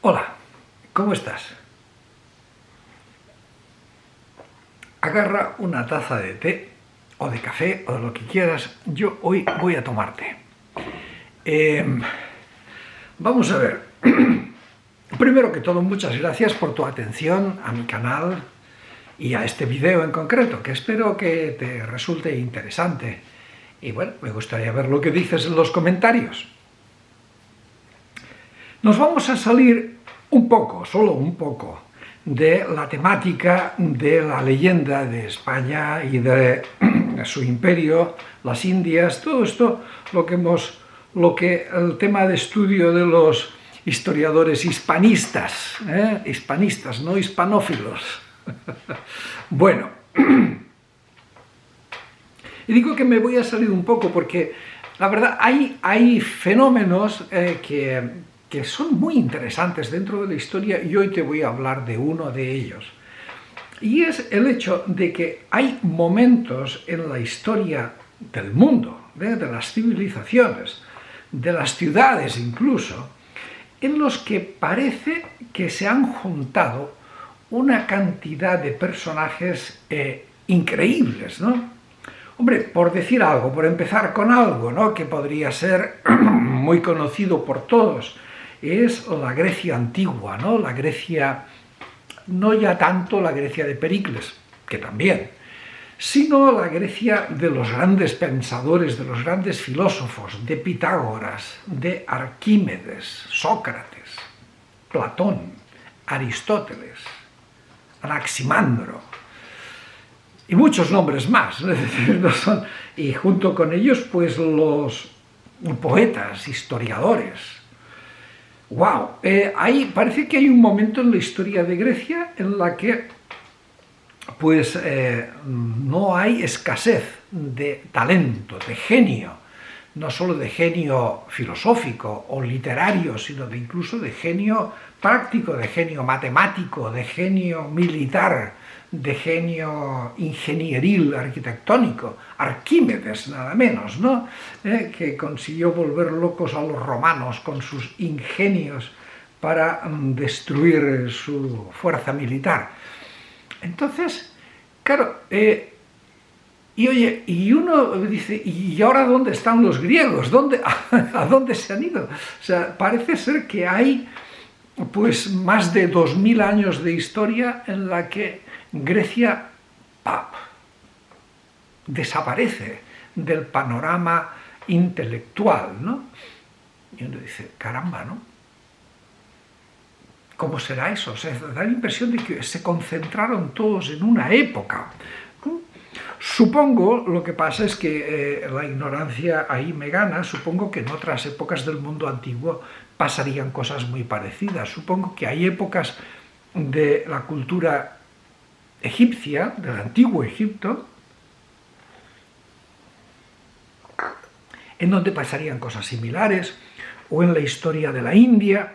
Hola, ¿cómo estás? Agarra una taza de té o de café o de lo que quieras. Yo hoy voy a tomar té. Vamos a ver. Primero que todo, muchas gracias por tu atención a mi canal y a este video en concreto, que espero que te resulte interesante. Y bueno, me gustaría ver lo que dices en los comentarios. Nos vamos a salir un poco, solo un poco, de la temática de la leyenda de España y de su imperio, las Indias, todo esto, el tema de estudio de los historiadores hispanistas, hispanistas, no hispanófilos. Bueno, y digo que me voy a salir un poco porque la verdad hay fenómenos que son muy interesantes dentro de la historia y hoy te voy a hablar de uno de ellos. Y es el hecho de que hay momentos en la historia del mundo, de las civilizaciones, de las ciudades incluso, en los que parece que se han juntado una cantidad de personajes increíbles, ¿no? Hombre, por decir algo, por empezar con algo, ¿no?, que podría ser muy conocido por todos, es la Grecia antigua, ¿no? La Grecia, no ya tanto la Grecia de Pericles, que también, sino la Grecia de los grandes pensadores, de los grandes filósofos, de Pitágoras, de Arquímedes, Sócrates, Platón, Aristóteles, Anaximandro, y muchos nombres más, es decir, y junto con ellos pues los poetas, historiadores. ¡Wow! Parece que hay un momento en la historia de Grecia en la que pues no hay escasez de talento, de genio, no solo de genio filosófico o literario, sino incluso de genio práctico, de genio matemático, de genio militar, de genio ingenieril, arquitectónico. Arquímedes, nada menos, ¿no? Que consiguió volver locos a los romanos con sus ingenios para destruir su fuerza militar. Entonces, claro, y oye, y uno dice, ¿y ahora dónde están los griegos? ¿A dónde se han ido? O sea, parece ser que hay pues más de 2000 años de historia en la que Grecia desaparece del panorama intelectual, ¿no? Y uno dice, caramba, ¿no? ¿Cómo será eso? O sea, da la impresión de que se concentraron todos en una época. Supongo, lo que pasa es que la ignorancia ahí me gana, supongo que en otras épocas del mundo antiguo pasarían cosas muy parecidas. Supongo que hay épocas de la cultura egipcia, del antiguo Egipto, en donde pasarían cosas similares, o en la historia de la India,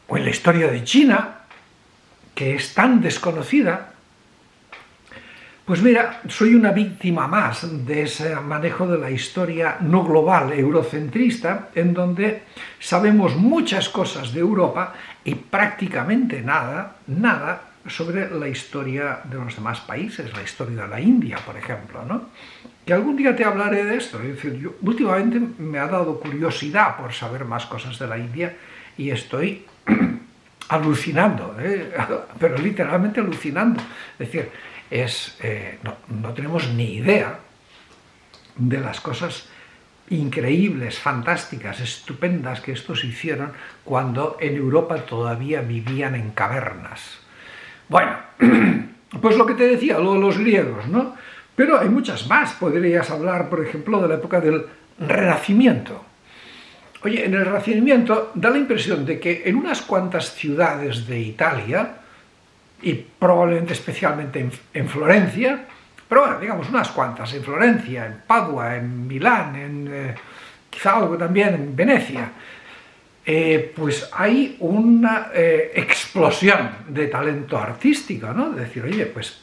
o en la historia de China, que es tan desconocida. Pues mira, soy una víctima más de ese manejo de la historia no global, eurocentrista, en donde sabemos muchas cosas de Europa y prácticamente nada sobre la historia de los demás países, la historia de la India, por ejemplo, ¿no? Que algún día te hablaré de esto. Es decir, yo últimamente me ha dado curiosidad por saber más cosas de la India y estoy alucinando, pero literalmente alucinando. Es decir, no tenemos ni idea de las cosas increíbles, fantásticas, estupendas que estos hicieron cuando en Europa todavía vivían en cavernas. Bueno, pues lo que te decía, lo de los griegos, ¿no? Pero hay muchas más. Podrías hablar, por ejemplo, de la época del Renacimiento. Oye, en el Renacimiento da la impresión de que en unas cuantas ciudades de Italia, y probablemente especialmente en Florencia, pero bueno, digamos unas cuantas, en Florencia, en Padua, en Milán, quizá algo también en Venecia, pues hay una explosión de talento artístico, ¿no? Es decir, oye, pues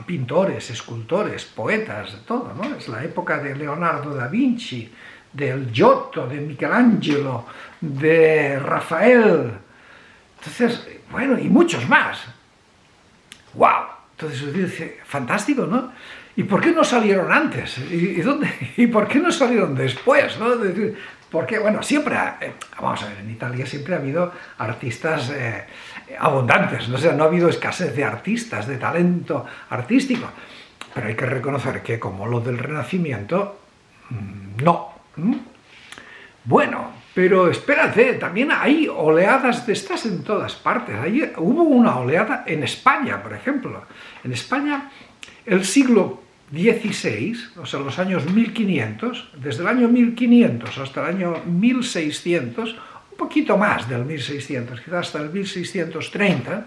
pintores, escultores, poetas, de todo, ¿no? Es la época de Leonardo da Vinci, del Giotto, de Michelangelo, de Rafael. Entonces, bueno, y muchos más. ¡Wow! Entonces dice, fantástico, ¿no? ¿Y por qué no salieron antes? ¿Y por qué no salieron después? ¿No? Es decir, porque, bueno, siempre, vamos a ver, en Italia siempre ha habido artistas abundantes, ¿no? O sea, no ha habido escasez de artistas, de talento artístico, pero hay que reconocer que como lo del Renacimiento, no. Bueno, pero espérate, también hay oleadas de estas en todas partes. Hubo una oleada en España, por ejemplo. En España, el siglo XVI, o sea, los años 1500, desde el año 1500 hasta el año 1600, un poquito más del 1600, quizás hasta el 1630,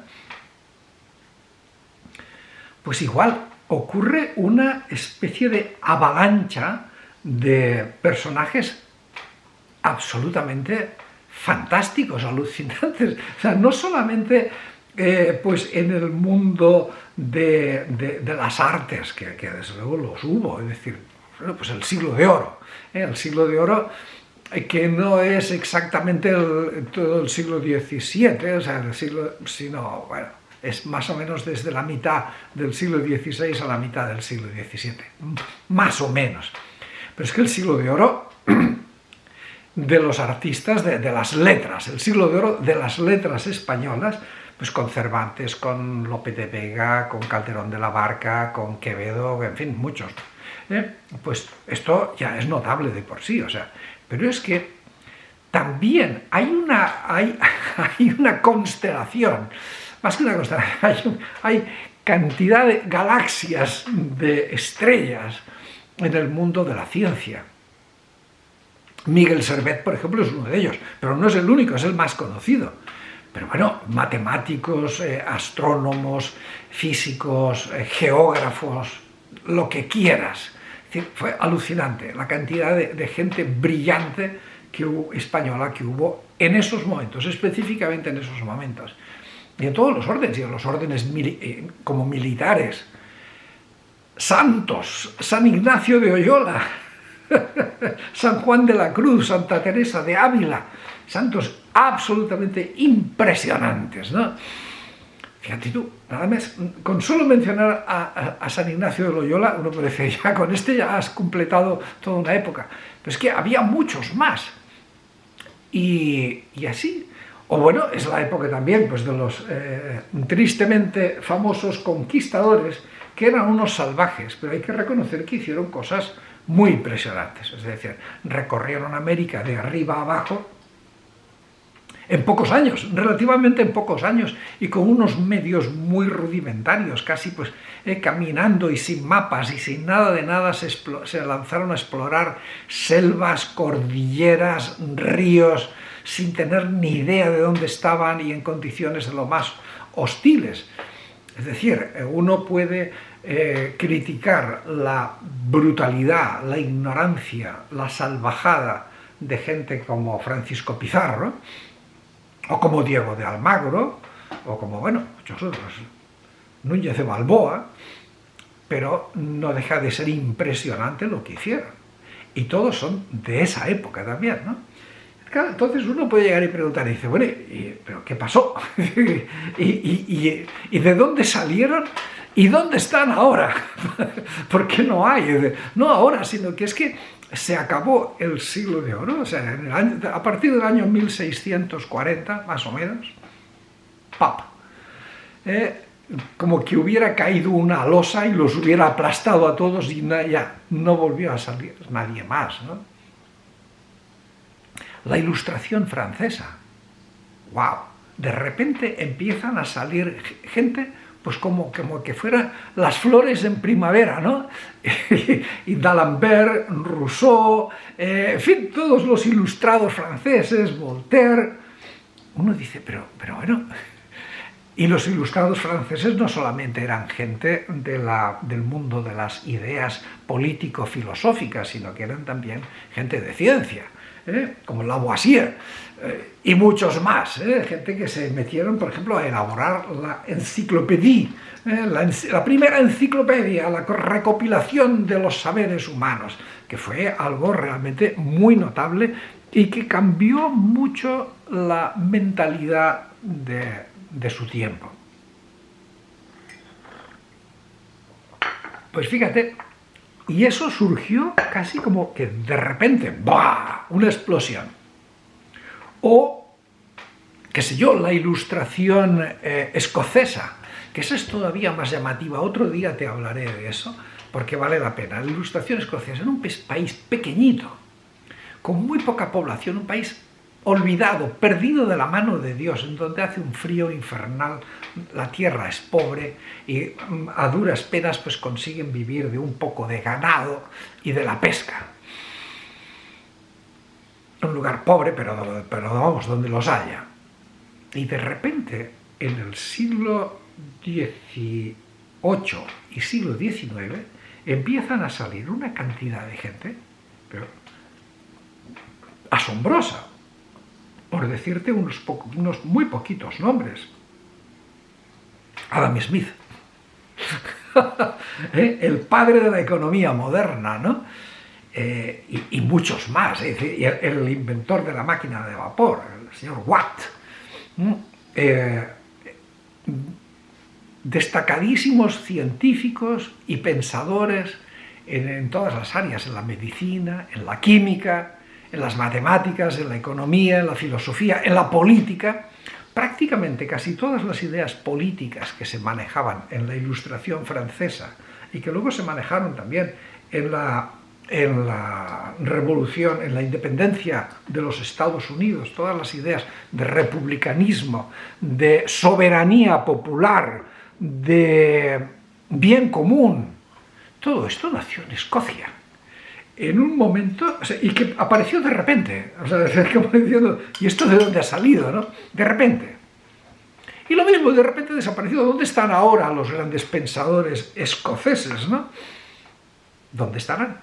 pues igual ocurre una especie de avalancha de personajes absolutamente fantásticos, alucinantes. O sea, no solamente pues en el mundo de las artes, que desde luego los hubo, es decir, bueno, pues el siglo de oro. El siglo de oro que no es exactamente todo el siglo XVII, o sea, sino, bueno, es más o menos desde la mitad del siglo XVI a la mitad del siglo XVII, más o menos. Pero es que el siglo de oro de los artistas, de las letras, el siglo de oro de las letras españolas, pues con Cervantes, con Lope de Vega, con Calderón de la Barca, con Quevedo, en fin, muchos. Pues esto ya es notable de por sí, o sea, pero es que también hay una constelación, más que una constelación, hay cantidad de galaxias, de estrellas en el mundo de la ciencia. Miguel Servet, por ejemplo, es uno de ellos, pero no es el único, es el más conocido. Pero bueno, matemáticos, astrónomos, físicos, geógrafos, lo que quieras. Es decir, fue alucinante la cantidad de gente brillante española que hubo en esos momentos, específicamente en esos momentos. Y en todos los órdenes, y en los órdenes como militares. Santos, San Ignacio de Loyola, San Juan de la Cruz, Santa Teresa de Ávila, santos absolutamente impresionantes, ¿no? Fíjate tú, nada más, con solo mencionar a San Ignacio de Loyola, uno puede decir, ya con este ya has completado toda una época, pero es que había muchos más, y así. O bueno, es la época también pues, de los tristemente famosos conquistadores, que eran unos salvajes, pero hay que reconocer que hicieron cosas muy impresionantes, es decir, recorrieron América de arriba a abajo en pocos años, relativamente en pocos años, y con unos medios muy rudimentarios, casi pues caminando y sin mapas y sin nada de nada se lanzaron a explorar selvas, cordilleras, ríos, sin tener ni idea de dónde estaban y en condiciones de lo más hostiles. Es decir, uno puede criticar la brutalidad, la ignorancia, la salvajada de gente como Francisco Pizarro, o como Diego de Almagro, o como, bueno, muchos otros, Núñez de Balboa, pero no deja de ser impresionante lo que hicieron. Y todos son de esa época también, ¿no? Claro, entonces uno puede llegar y preguntar y dice, bueno, ¿pero qué pasó? ¿Y de dónde salieron? ¿Y dónde están ahora? ¿Por qué no hay? No ahora, sino que es que se acabó el siglo de oro, o sea, a partir del año 1640, más o menos, ¡pap! Como que hubiera caído una losa y los hubiera aplastado a todos y ya no volvió a salir nadie más, ¿no? La Ilustración francesa, ¡wow! De repente empiezan a salir gente, pues como que fueran las flores en primavera, ¿no? Y D'Alembert, Rousseau, en fin, todos los ilustrados franceses, Voltaire. Uno dice, pero bueno, y los ilustrados franceses no solamente eran gente del mundo de las ideas político-filosóficas, sino que eran también gente de ciencia. como Lavoisier, y muchos más, gente que se metieron, por ejemplo, a elaborar la enciclopedia, la primera enciclopedia, la recopilación de los saberes humanos, que fue algo realmente muy notable y que cambió mucho la mentalidad de su tiempo. Pues fíjate, y eso surgió casi como que de repente, ¡buah!, una explosión. O, qué sé yo, la ilustración escocesa, que esa es todavía más llamativa. Otro día te hablaré de eso, porque vale la pena. La ilustración escocesa en un país pequeñito, con muy poca población, un país olvidado, perdido de la mano de Dios, en donde hace un frío infernal, la tierra es pobre y a duras penas pues consiguen vivir de un poco de ganado y de la pesca. Un lugar pobre, pero vamos, donde los haya. Y de repente, en el siglo XVIII y siglo XIX, empiezan a salir una cantidad de gente, pero asombrosa, por decirte unos muy poquitos nombres. Adam Smith, el padre de la economía moderna, ¿no? Y muchos más, el inventor de la máquina de vapor, el señor Watt, destacadísimos científicos y pensadores en todas las áreas, en la medicina, en la química, en las matemáticas, en la economía, en la filosofía, en la política. Prácticamente casi todas las ideas políticas que se manejaban en la Ilustración francesa y que luego se manejaron también en la revolución, en la independencia de los Estados Unidos, todas las ideas de republicanismo, de soberanía popular, de bien común, todo esto nació en Escocia. En un momento, o sea, y que apareció de repente, o sea, como diciendo, ¿y esto de dónde ha salido, no? De repente. Y lo mismo, de repente desapareció. ¿Dónde están ahora los grandes pensadores escoceses, no? ¿Dónde estarán?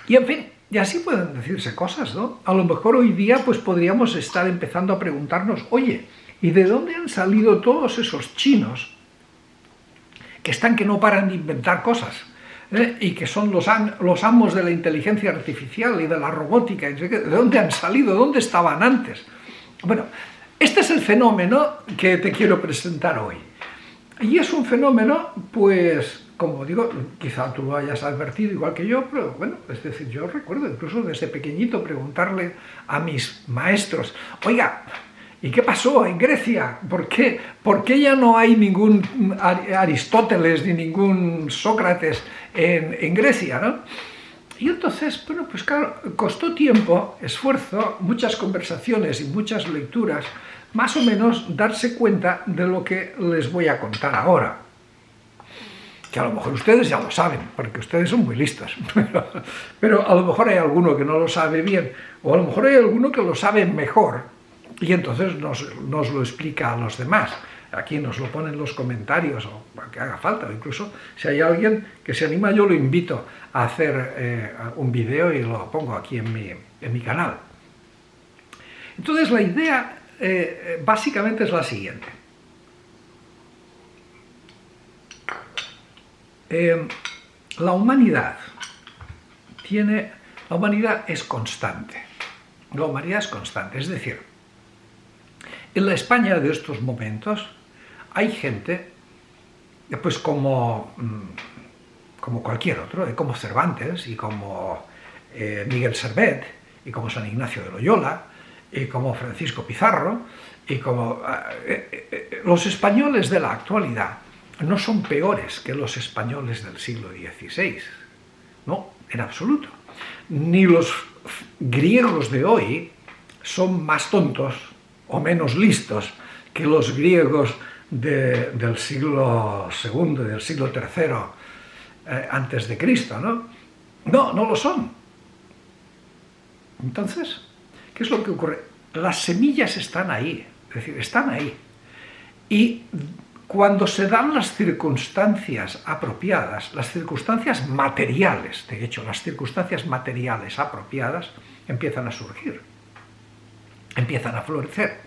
Y en fin, y así pueden decirse cosas, ¿no? A lo mejor hoy día pues podríamos estar empezando a preguntarnos, oye, ¿y de dónde han salido todos esos chinos que no paran de inventar cosas, y que son los amos de la inteligencia artificial y de la robótica? ¿De dónde han salido? ¿Dónde estaban antes? Bueno, este es el fenómeno que te quiero presentar hoy. Y es un fenómeno, pues, como digo, quizá tú lo hayas advertido igual que yo, pero bueno, es decir, yo recuerdo incluso desde pequeñito preguntarle a mis maestros, oiga, ¿y qué pasó en Grecia? ¿Por qué ya no hay ningún Aristóteles ni ningún Sócrates en Grecia, ¿no? Y entonces, bueno, pues claro, costó tiempo, esfuerzo, muchas conversaciones y muchas lecturas, más o menos darse cuenta de lo que les voy a contar ahora. Que a lo mejor ustedes ya lo saben, porque ustedes son muy listos, pero a lo mejor hay alguno que no lo sabe bien, o a lo mejor hay alguno que lo sabe mejor, y entonces nos lo explica a los demás. Aquí nos lo pone en los comentarios, o que haga falta, o incluso si hay alguien que se anima, yo lo invito a hacer un vídeo y lo pongo aquí en mi canal. Entonces la idea básicamente es la siguiente. La humanidad es constante. La humanidad es constante, es decir, en la España de estos momentos hay gente, pues como cualquier otro, como Cervantes y como Miguel Servet y como San Ignacio de Loyola y como Francisco Pizarro y como los españoles de la actualidad no son peores que los españoles del siglo XVI, no, en absoluto. Ni los griegos de hoy son más tontos o menos listos que los griegos del siglo II y del siglo III antes de Cristo, ¿no? No lo son. Entonces, ¿qué es lo que ocurre? Las semillas están ahí, es decir, están ahí. Y cuando se dan las circunstancias apropiadas, las circunstancias materiales, de hecho, las circunstancias materiales apropiadas empiezan a surgir, empiezan a florecer.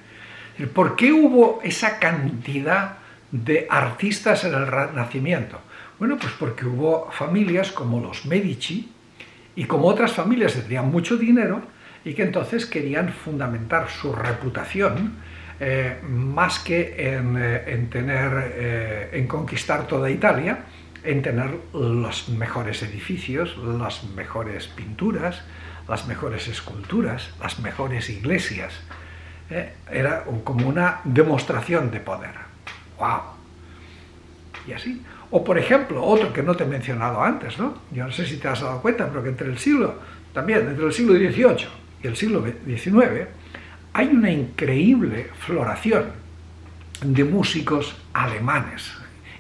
¿Por qué hubo esa cantidad de artistas en el Renacimiento? Bueno, pues porque hubo familias como los Medici y como otras familias que tenían mucho dinero y que entonces querían fundamentar su reputación más que en conquistar toda Italia, en tener los mejores edificios, las mejores pinturas, las mejores esculturas, las mejores iglesias. Era como una demostración de poder. ¡Wow! Y así. O por ejemplo, otro que no te he mencionado antes, ¿no? Yo no sé si te has dado cuenta, pero que entre el siglo XVIII y el siglo XIX hay una increíble floración de músicos alemanes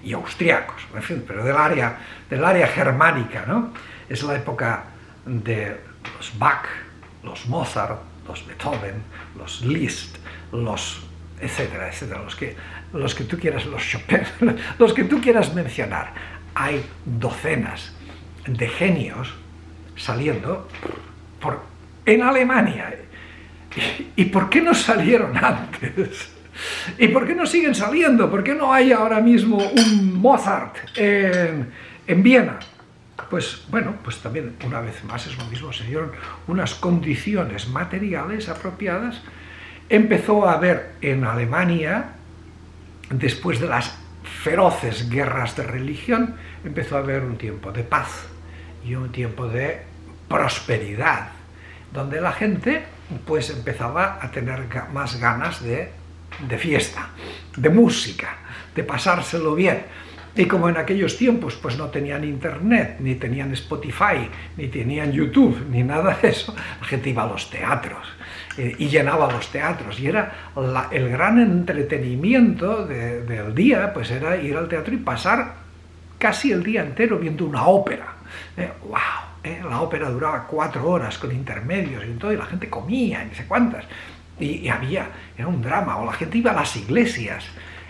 y austriacos, en fin, pero del área germánica, ¿no? Es la época de los Bach, los Mozart, los Beethoven, los Liszt, los etcétera, etcétera, los que tú quieras, los Chopin, los que tú quieras mencionar. Hay docenas de genios saliendo en Alemania. ¿Y por qué no salieron antes? ¿Y por qué no siguen saliendo? ¿Por qué no hay ahora mismo un Mozart en Viena? Pues bueno, pues también una vez más es lo mismo, se dieron unas condiciones materiales apropiadas. Empezó a haber en Alemania, después de las feroces guerras de religión, empezó a haber un tiempo de paz y un tiempo de prosperidad, donde la gente pues empezaba a tener más ganas de fiesta, de música, de pasárselo bien. Y como en aquellos tiempos pues no tenían internet, ni tenían Spotify, ni tenían YouTube, ni nada de eso, la gente iba a los teatros y llenaba los teatros. Y era el gran entretenimiento del día, pues era ir al teatro y pasar casi el día entero viendo una ópera. ¡Wow! La ópera duraba 4 horas con intermedios y todo, y la gente comía, y no sé cuántas. Y era un drama. O la gente iba a las iglesias.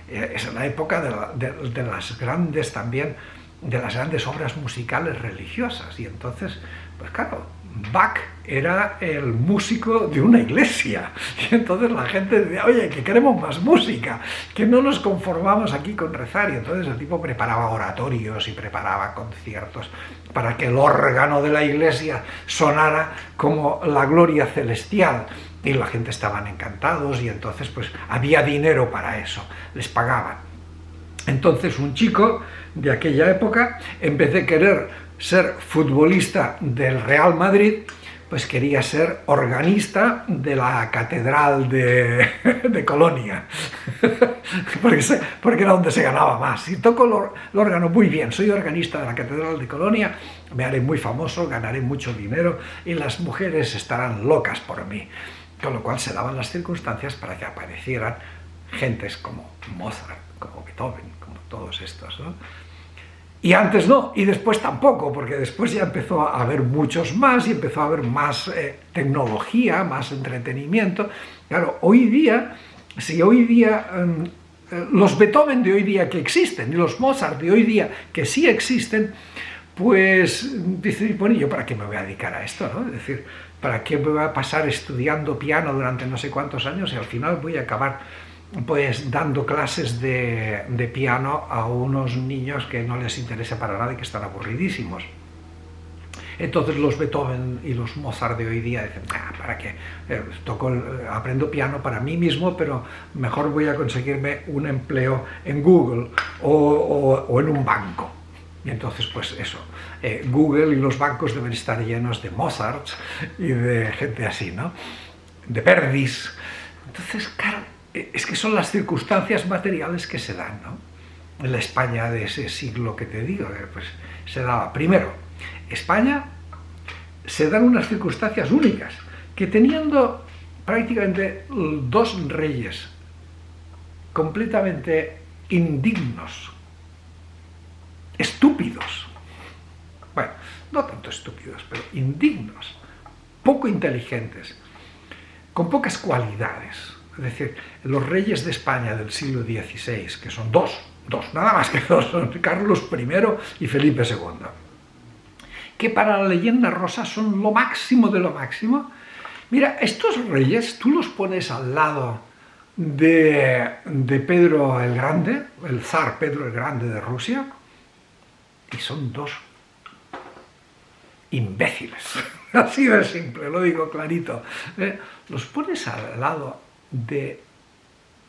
Es la época de las grandes también, de las grandes obras musicales religiosas. Y entonces, pues claro, Bach era el músico de una iglesia. Y entonces la gente decía, oye, que queremos más música, que no nos conformamos aquí con rezar. Y entonces el tipo preparaba oratorios y preparaba conciertos para que el órgano de la iglesia sonara como la gloria celestial. Y la gente estaban encantados y entonces pues había dinero para eso, les pagaban. Entonces un chico de aquella época, en vez de querer ser futbolista del Real Madrid, pues quería ser organista de la catedral de Colonia, porque era donde se ganaba más. Si toco el órgano muy bien, soy organista de la catedral de Colonia, me haré muy famoso, ganaré mucho dinero y las mujeres estarán locas por mí. Con lo cual se daban las circunstancias para que aparecieran gentes como Mozart, como Beethoven, como todos estos, ¿no? Y antes no, y después tampoco, porque después ya empezó a haber muchos más y empezó a haber más tecnología, más entretenimiento. Claro, hoy día, si hoy día los Beethoven de hoy día que existen y los Mozart de hoy día que sí existen, pues dice, bueno, ¿yo para qué me voy a dedicar a esto, no? Es decir, ¿para qué me voy a pasar estudiando piano durante no sé cuántos años y al final voy a acabar pues dando clases de piano a unos niños que no les interesa para nada y que están aburridísimos? Entonces los Beethoven y los Mozart de hoy día dicen, ¿para qué? Aprendo piano para mí mismo, pero mejor voy a conseguirme un empleo en Google o en un banco. Y entonces, pues eso, Google y los bancos deben estar llenos de Mozart y de gente así, ¿no? De Verdis. Entonces, claro, es que son las circunstancias materiales que se dan, ¿no? En la España de ese siglo que te digo, pues se daba, primero, España se dan unas circunstancias únicas, que teniendo prácticamente 2 reyes completamente indignos, estúpidos, bueno, no tanto estúpidos, pero indignos, poco inteligentes, con pocas cualidades. Es decir, los reyes de España del siglo XVI, que son 2, dos, nada más que dos, son Carlos I y Felipe II, que para la leyenda rosa son lo máximo de lo máximo. Mira, estos reyes, tú los pones al lado de Pedro el Grande, el zar Pedro el Grande de Rusia, y son dos imbéciles, así de simple, lo digo clarito. Los pones al lado de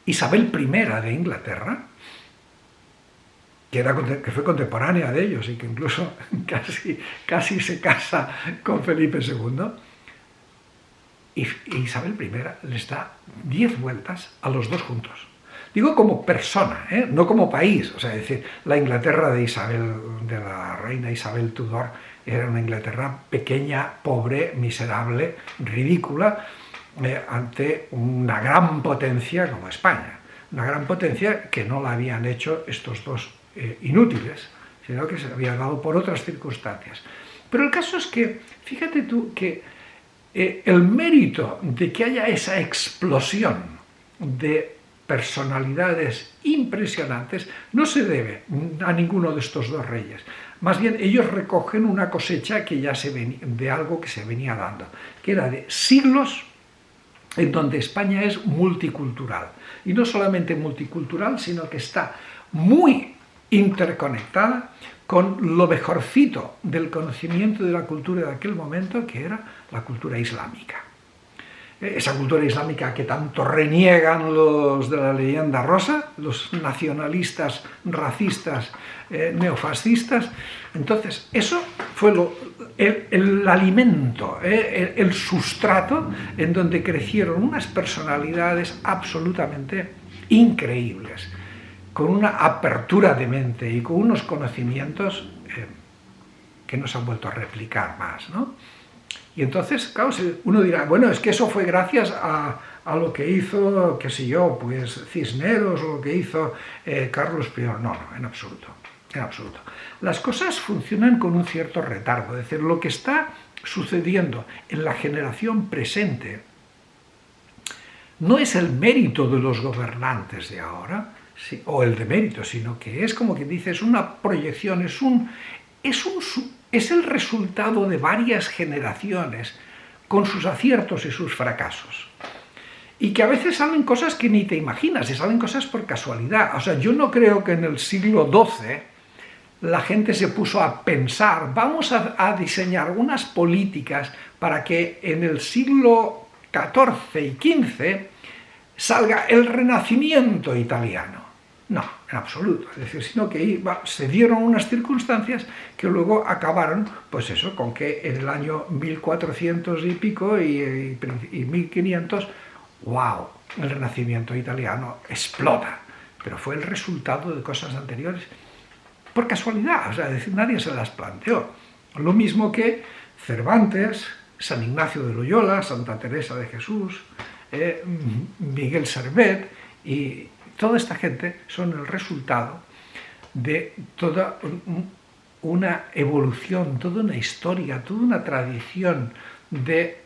Isabel I de Inglaterra, que fue contemporánea de ellos y que incluso casi se casa con Felipe II, y Isabel I les da 10 vueltas a los dos juntos. Digo como persona, no como país. O sea, es decir, la Inglaterra de la reina Isabel Tudor, era una Inglaterra pequeña, pobre, miserable, ridícula, ante una gran potencia como España. Una gran potencia que no la habían hecho estos dos inútiles, sino que se había dado por otras circunstancias. Pero el caso es que, fíjate tú, que el mérito de que haya esa explosión de personalidades impresionantes no se debe a ninguno de estos dos reyes. Más bien, ellos recogen una cosecha que ya de algo que se venía dando, que era de siglos en donde España es multicultural. Y no solamente multicultural, sino que está muy interconectada con lo mejorcito del conocimiento de la cultura de aquel momento, que era la cultura islámica. Esa cultura islámica que tanto reniegan los de la leyenda rosa, los nacionalistas, racistas, neofascistas. Entonces, eso fue el alimento, el sustrato en donde crecieron unas personalidades absolutamente increíbles, con una apertura de mente y con unos conocimientos que no se han vuelto a replicar más, ¿no? Y entonces, claro, uno dirá, bueno, es que eso fue gracias a lo que hizo, qué sé yo, pues Cisneros, o lo que hizo Carlos I. No, en absoluto, en absoluto. Las cosas funcionan con un cierto retardo, es decir, lo que está sucediendo en la generación presente no es el mérito de los gobernantes de ahora, sí, o el demérito, sino que es como que dice, es una proyección, es el resultado de varias generaciones con sus aciertos y sus fracasos. Y que a veces salen cosas que ni te imaginas, y salen cosas por casualidad. O sea, yo no creo que en el siglo XII la gente se puso a pensar, vamos a diseñar unas políticas para que en el siglo XIV y XV salga el Renacimiento italiano. No, en absoluto. Es decir, sino que se dieron unas circunstancias que luego acabaron, pues eso, con que en el año 1400 y pico y 1500, ¡wow!, el Renacimiento italiano explota. Pero fue el resultado de cosas anteriores por casualidad, o sea, es decir, nadie se las planteó. Lo mismo que Cervantes, San Ignacio de Loyola, Santa Teresa de Jesús, Miguel Servet y toda esta gente son el resultado de toda una evolución, toda una historia, toda una tradición de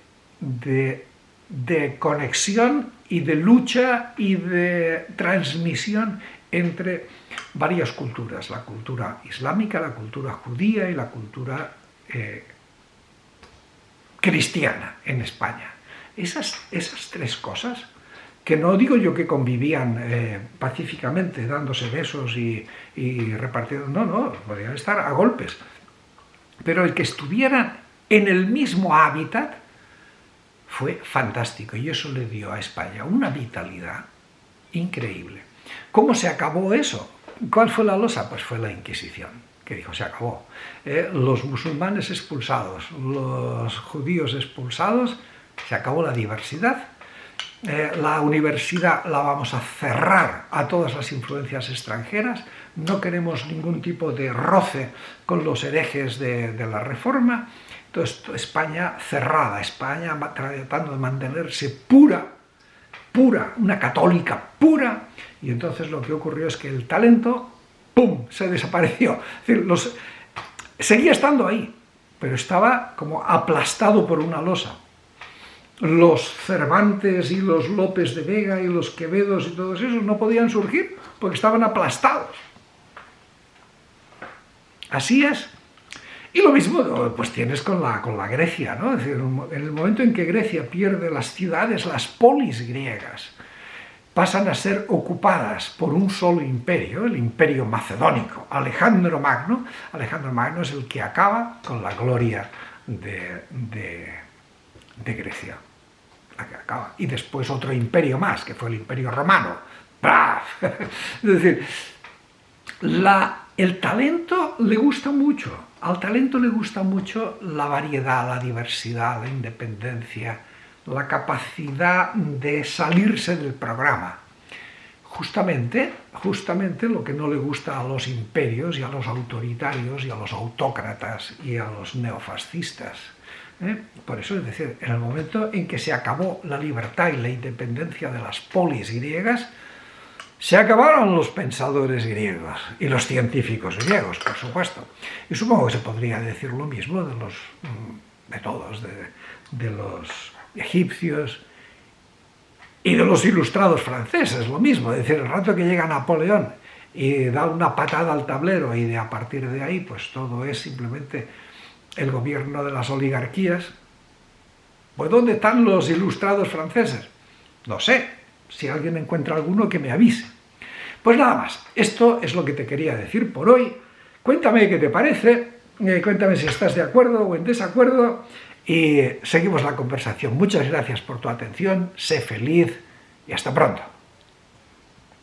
conexión y de lucha y de transmisión entre varias culturas, la cultura islámica, la cultura judía y la cultura cristiana en España. Esas tres cosas, que no digo yo que convivían pacíficamente, dándose besos y repartiendo, no, podían estar a golpes, pero el que estuvieran en el mismo hábitat fue fantástico, y eso le dio a España una vitalidad increíble. ¿Cómo se acabó eso? ¿Cuál fue la losa? Pues fue la Inquisición, que dijo, se acabó. Los musulmanes expulsados, los judíos expulsados, se acabó la diversidad. La universidad la vamos a cerrar a todas las influencias extranjeras, no queremos ningún tipo de roce con los herejes de la Reforma. Entonces, España cerrada, España tratando de mantenerse pura, una católica pura, y entonces lo que ocurrió es que el talento, ¡pum!, se desapareció. Es decir, seguía estando ahí, pero estaba como aplastado por una losa. Los Cervantes y los López de Vega y los Quevedos y todos esos no podían surgir porque estaban aplastados. Así es. Y lo mismo pues tienes con la Grecia, ¿no? Es decir, en el momento en que Grecia pierde las ciudades, las polis griegas pasan a ser ocupadas por un solo imperio, el imperio macedónico. Alejandro Magno es el que acaba con la gloria de Grecia. La que acaba. Y después otro imperio más, que fue el imperio romano. ¡Braf! Es decir, el talento le gusta mucho. Al talento le gusta mucho la variedad, la diversidad, la independencia, la capacidad de salirse del programa. Justamente lo que no le gusta a los imperios y a los autoritarios y a los autócratas y a los neofascistas. Por eso, es decir, en el momento en que se acabó la libertad y la independencia de las polis griegas, se acabaron los pensadores griegos y los científicos griegos, por supuesto. Y supongo que se podría decir lo mismo de los egipcios y de los ilustrados franceses, lo mismo. Es decir, el rato que llega Napoleón y da una patada al tablero y a partir de ahí, pues todo es simplemente el gobierno de las oligarquías. Pues ¿dónde están los ilustrados franceses? No sé. Si alguien encuentra alguno, que me avise. Pues nada más, esto es lo que te quería decir por hoy. Cuéntame qué te parece, cuéntame si estás de acuerdo o en desacuerdo y seguimos la conversación. Muchas gracias por tu atención, sé feliz y hasta pronto.